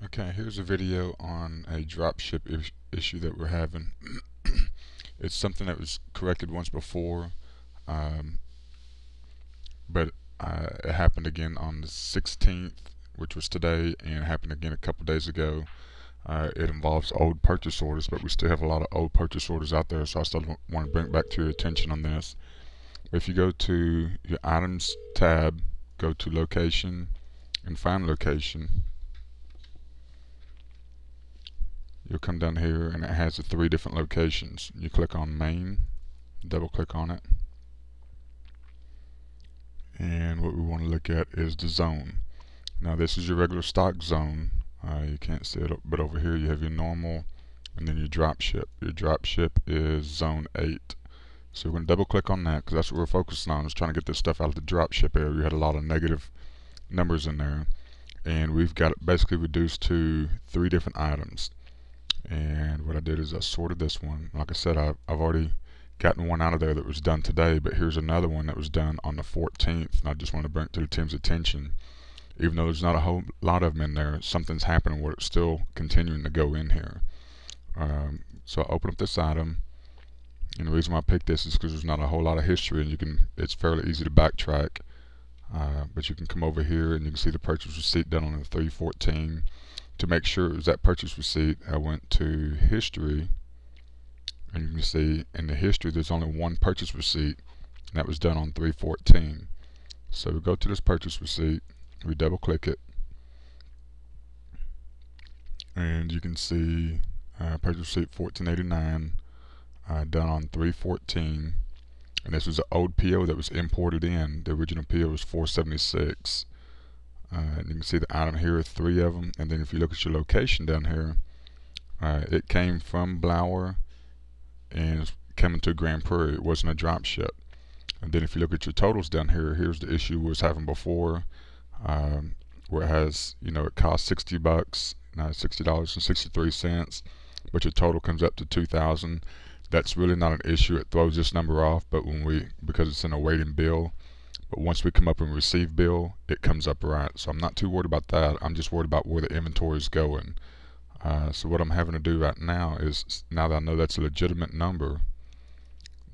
Okay, here's a video on a dropship issue that we're having. It's something that was corrected once before, um, but it happened again on the 16th, which was today, and it happened again a couple days ago. It involves old purchase orders, but we still have a lot of old purchase orders out there, so I still want to bring it back to your attention on this. If you go to your items tab, go to location, and find location, you'll come down here and it has the three different locations. You click on main, double click on it, and what we want to look at is the zone. Now this is your regular stock zone. You can't see it, but over here you have your normal and then your drop ship. Your drop ship is zone 8. So we're going to double click on that because that's what we're focusing on, is trying to get this stuff out of the drop ship area. We had a lot of negative numbers in there, and we've got it basically reduced to 3 different items. And what I did is I sorted this one. Like I said, I've already gotten one out of there that was done today, but here's another one that was done on the 14th, and I just want to bring it to the team's attention. Even though there's not a whole lot of them in there, something's happening where it's still continuing to go in here. So I open up this item, and the reason why I picked this is because there's not a whole lot of history, and it's fairly easy to backtrack. But you can come over here and you can see the purchase receipt done on the 314. To make sure it was that purchase receipt, I went to history, and you can see in the history there's only one purchase receipt, and that was done on 314. So we go to this purchase receipt, we double click it, and you can see purchase receipt 1489 done on 314, and this was an old PO that was imported in. The original PO was 476. And you can see the item here, 3 of them, and then if you look at your location down here, it came from Blower and it's coming to Grand Prairie. It wasn't a drop ship. And then if you look at your totals down here, here's the issue we was having before, where it has, it costs 60 bucks, $60.63, but your total comes up to 2,000. That's really not an issue. It throws this number off, but because it's in a waiting bill, but once we come up and receive bill, it comes up right. So I'm not too worried about that. I'm just worried about where the inventory is going. So what I'm having to do right now is, now that I know that's a legitimate number,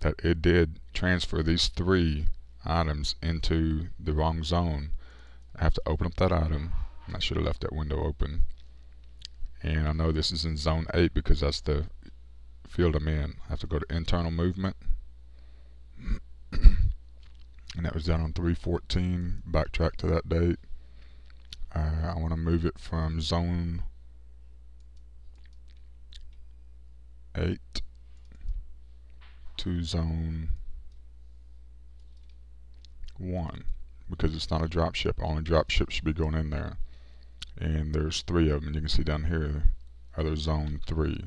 that it did transfer these 3 items into the wrong zone, I have to open up that item, and I should have left that window open. And I know this is in zone 8 because that's the field I'm in. I have to go to internal movement. And that was done on 314. Backtrack to that date. I want to move it from zone 8 to zone 1 because it's not a drop ship. Only drop ships should be going in there. And there's 3 of them. You can see down here, other zone 3.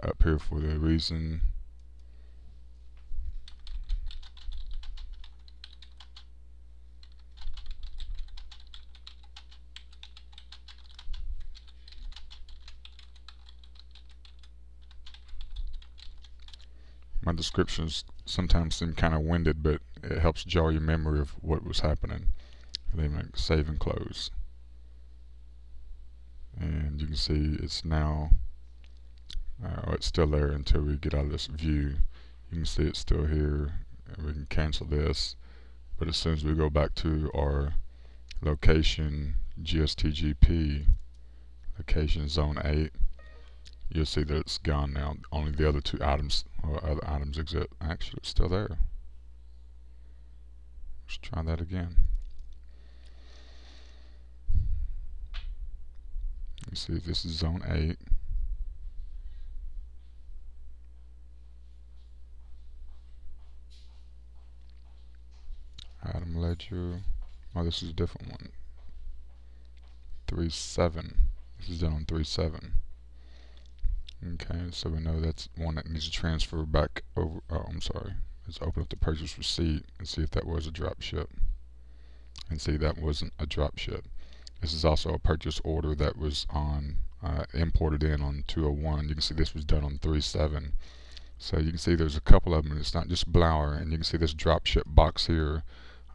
Up here for the reason my descriptions sometimes seem kind of winded, but it helps jar your memory of what was happening. And then like save and close. And you can see it's now, it's still there until we get out of this view. You can see it's still here, and we can cancel this. But as soon as we go back to our location GSTGP, location zone 8, you'll see that it's gone now. Only the other 2 items or other items exist. Actually, it's still there. Let's try that again. You see this is zone 8. Item ledger. Oh, this is a different one. 3.7. This is done on 3.7. Okay, so we know that's one that needs to transfer back over. Oh, I'm sorry. Let's open up the purchase receipt and see if that was a drop ship. And see that wasn't a drop ship. This is also a purchase order that was on imported in on 201. You can see this was done on 3.7. So you can see there's a couple of them, and it's not just Blower. And you can see this drop ship box here.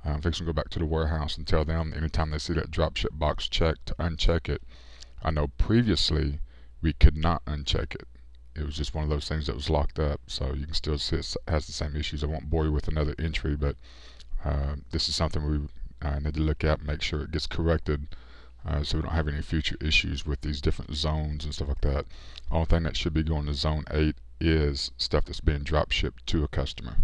I'm fixing to go back to the warehouse and tell them anytime they see that dropship box checked to uncheck it. I know previously we could not uncheck it. It was just one of those things that was locked up, so you can still see it has the same issues. I won't bore you with another entry, but this is something we need to look at and make sure it gets corrected, so we don't have any future issues with these different zones and stuff like that. Only thing that should be going to zone 8 is stuff that's being drop shipped to a customer.